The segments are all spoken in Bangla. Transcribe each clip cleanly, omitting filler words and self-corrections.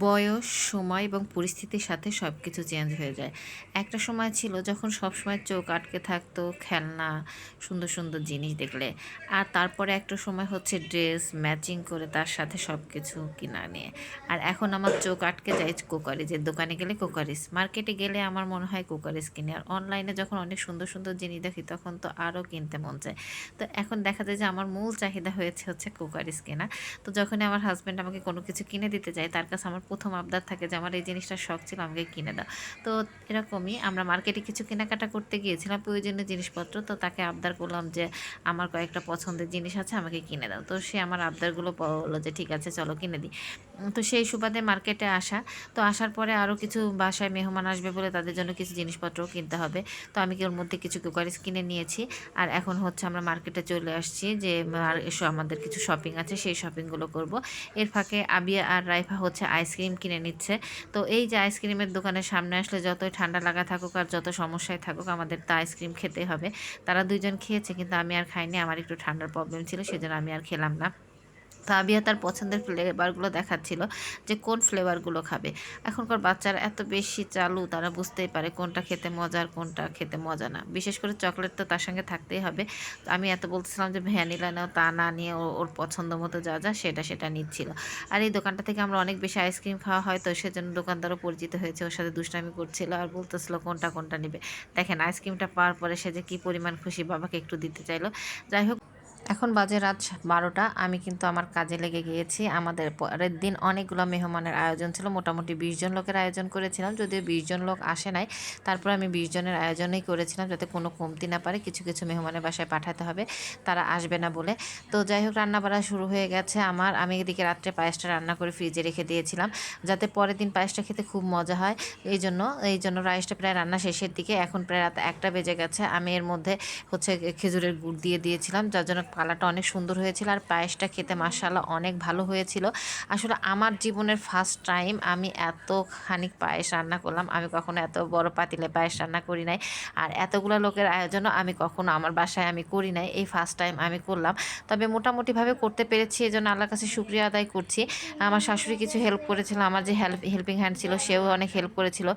বয়স, সময় এবং পরিস্থিতির সাথে সব কিছু চেঞ্জ হয়ে যায়। একটা সময় ছিল যখন সবসময় চোখ আটকে থাকতো খেলনা, সুন্দর, সুন্দর জিনিস দেখলে। আর তারপরে একটা সময় হচ্ছে ড্রেস ম্যাচিং করে তার সাথে সব কিছু কিনা নিয়ে। আর এখন আমার চোখ আটকে যায় কোকারিজের দোকানে গেলে কোকারিজ, মার্কেটে গেলে আমার মনে হয় কোকারিজ কিনি। আর অনলাইনে যখন অনেক সুন্দর, সুন্দর জিনিস দেখি তখন তো আরও কিনতে মন চায়। তো এখন দেখা যায় যে আমার মূল চাহিদা হয়েছে হচ্ছে কোকারিজ কেনা। তো যখনই আমার হাজব্যান্ড আমাকে কোনো কিছু কিনে দিতে যায় তার কাছে আমার প্রথম আবদার থাকে যে আমার এই জিনিসটার শখ ছিল, আমাকে কিনে দাও। তো এরকমই আমরা মার্কেটে কিছু কেনাকাটা করতে গিয়েছিলাম প্রয়োজনীয় জিনিসপত্র, তো তাকে আবদার করলাম যে আমার কয়েকটা পছন্দের জিনিস আছে, আমাকে কিনে দাও। তো সে আমার আবদারগুলো বললো যে ঠিক আছে চলো কিনে দিই। তো সেই সুবাদে মার্কেটে আসা। তো আসার পরে আরও কিছু বাসায় মেহমান আসবে বলে তাদের জন্য কিছু জিনিসপত্রও কিনতে হবে। তো আমি কি ওর মধ্যে কিছু কুকারিজ কিনে নিয়েছি। আর এখন হচ্ছে আমরা মার্কেটে চলে আসছি যে আমাদের কিছু শপিং আছে, সেই শপিংগুলো করব। এর ফাঁকে আবিয়া আর রাইফা হচ্ছে আইসক্রিম কিনে নিচ্ছে। তো এই যে আইসক্রিমের দোকানের সামনে আসলে যতই ঠান্ডা লাগা থাকুক আর যত সমস্যায় থাকুক আমাদের তো আইসক্রিম খেতে হবে। তারা দুইজন খেয়েছে কিন্তু আমি আর খাইনি, আমার একটু ঠান্ডার প্রবলেম ছিল সেজন্য আমি আর খেলাম না। তো আবিয়া তার পছন্দের ফ্লেভারগুলো দেখাচ্ছিল যে কোন ফ্লেভারগুলো খাবে। এখনকার বাচ্চারা এত বেশি চালু, তারা বুঝতেই পারে কোনটা খেতে মজা আর কোনটা খেতে মজা না। বিশেষ করে চকলেট তো তার সঙ্গে থাকতেই হবে। তো আমি এত বলতেছিলাম যে ভ্যানিলা নাও, তা না নিয়ে ওর পছন্দ মতো যা যা সেটা নিচ্ছিল। আর এই দোকানটা থেকে আমরা অনেক বেশি আইসক্রিম খাওয়া হয়, তো সেজন্য দোকানদারও পরিচিত হয়েছে, ওর সাথে দুষ্টামি করছিল আর বলতেছিল কোনটা কোনটা নিবে। দেখেন আইসক্রিমটা পাওয়ার পরে সে যে কী পরিমাণ খুশি, বাবাকে একটু দিতে চাইলো। যাই হোক, এখন বাজে রাত 12টা, আমি কিন্তু আমার কাজে লেগে গিয়েছি। আমাদের পরের দিন অনেকগুলো মেহমানের আয়োজন ছিল, মোটামুটি 20 জন লোকের আয়োজন করেছিলাম, যদিও 20 জন লোক আসে নাই। তারপর আমি 20 জনের আয়োজনই করেছিলাম যাতে কোনো কমতি না পারে, কিছু কিছু মেহমানের বাসায় পাঠাতে হবে, তারা আসবে না বলে। তো যাই হোক, রান্নাবাড়া শুরু হয়ে গেছে আমার। আমি এদিকে রাত্রে পায়েসটা রান্না করে ফ্রিজে রেখে দিয়েছিলাম যাতে পরের দিন পায়েসটা খেতে খুব মজা হয়। এই জন্য রাইসটা প্রায় রান্না শেষের দিকে, এখন প্রায় রাত 1টা বেজে গেছে। আমি এর মধ্যে হচ্ছে খেজুরের গুড় দিয়ে দিয়েছিলাম, যার জন্য কালারটা অনেক সুন্দর হয়েছিল আর পায়েসটা খেতে মাশাআল্লাহ অনেক ভালো হয়েছিল। আসলে আমার জীবনের ফার্স্ট টাইম আমি এতখানি পায়েস রান্না করলাম। আমি কখনো এত বড় পাতিলে পায়েস রান্না করি নাই, আর এতগুলো লোকের আয়োজনও আমি কখনো আমার বাসায় আমি করি নাই, এই ফার্স্ট টাইম আমি করলাম। তবে মোটামুটিভাবে করতে পেরেছি, এই জন্য আল্লাহর কাছে শুকরিয়া আদায় করছি। আমার শাশুড়ি কিছু হেল্প করেছিল, আমার যে হেল্পিং হ্যান্ড ছিল সেও অনেক হেল্প করেছিল।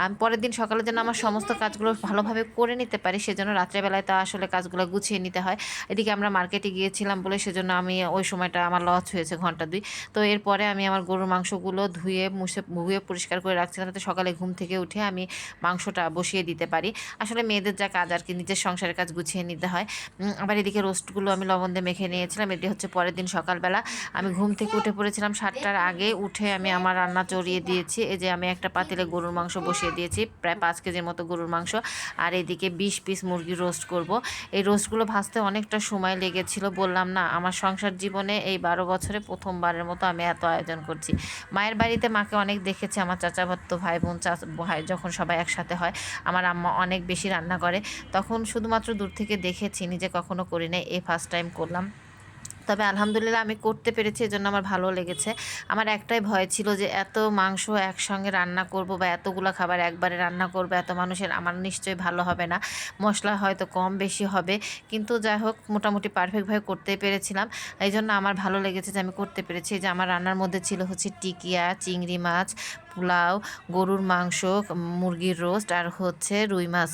আমি পরের দিন সকালে যেন আমার সমস্ত কাজগুলো ভালোভাবে করে নিতে পারি সেজন্য রাত্রেবেলায় তো আসলে কাজগুলো গুছিয়ে নিতে হয়। এদিকে আমরা মার্কেটে গিয়েছিলাম বলে সেজন্য আমি ওই সময়টা আমার লস হয়েছে ঘন্টা 2। তো এরপরে আমি আমার গরুর মাংসগুলো ধুয়ে পরিষ্কার করে রাখছিলাম যাতে সকালে ঘুম থেকে উঠে আমি মাংসটা বসিয়ে দিতে পারি। আসলে মেয়েদের যা কাজ আর কি, নিজের সংসারের কাজ গুছিয়ে নিতে হয়। আবার এদিকে রোস্টগুলো আমি লবণ দিয়ে মেখে নিয়েছিলাম। এটি হচ্ছে পরের দিন সকালবেলা। আমি ঘুম থেকে উঠে পড়েছিলাম 7টার আগে, উঠে আমি আমার রান্না চড়িয়ে দিয়েছি। এই যে আমি একটা পাতিলে গরুর মাংস বসিয়ে দিয়েছি, প্রায় 5 কেজির মতো গরুর মাংস। আর এদিকে 20 পিস মুরগি রোস্ট করব। এই রোস্টগুলো ভাজতে অনেকটা সময় লেগেছিল, বললাম না আমার সংসার জীবনে এই 12 বছরে প্রথমবারের মতো আমি এত আয়োজন করছি। মায়ের বাড়িতে মাকে অনেক দেখেছি, আমার চাচাতো ভাই বোন ভাই যখন সবাই একসাথে হয় আমার আম্মা অনেক বেশি রান্না করে, তখন শুধুমাত্র দূর থেকে দেখেছি, নিজে কখনো করি নাই, এই ফার্স্ট টাইম করলাম। তবে আলহামদুলিল্লাহ আমি করতে পেরেছি, এজন্য আমার ভালো লেগেছে। আমার একটাই ভয় ছিল যে এত মাংস একসঙ্গে রান্না করব বা এতগুলো খাবার একবারে রান্না করব এত মানুষের, আমার নিশ্চয়ই ভালো হবে না, মশলা হয়তো কম বেশি হবে। কিন্তু যাই হোক, মোটামুটি পারফেক্টভাবে করতেই পেরেছিলাম। এই জন্য আমার ভালো লেগেছে যে আমি করতে পেরেছি। যে আমার রান্নার মধ্যে ছিল হচ্ছে টিকিয়া, চিংড়ি মাছ, পোলাও, গরুর মাংস, মুরগির রোস্ট আর হচ্ছে রুই মাছ,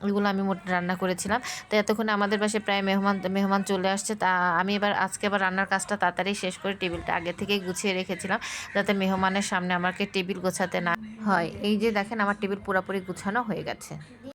এগুলো আমি মোট রান্না করেছিলাম। তো এতক্ষণে আমাদের বাসায় প্রায় মেহমান মেহমান চলে আসছে। তা আমি আজকে আবার রান্নার কাজটা তাড়াতাড়ি শেষ করে টেবিলটা আগে থেকেই গুছিয়ে রেখেছিলাম যাতে মেহমানের সামনে আমাকে টেবিল গোছাতে না হয়। এই যে দেখেন আমার টেবিল পুরোপুরি গুছানো হয়ে গেছে।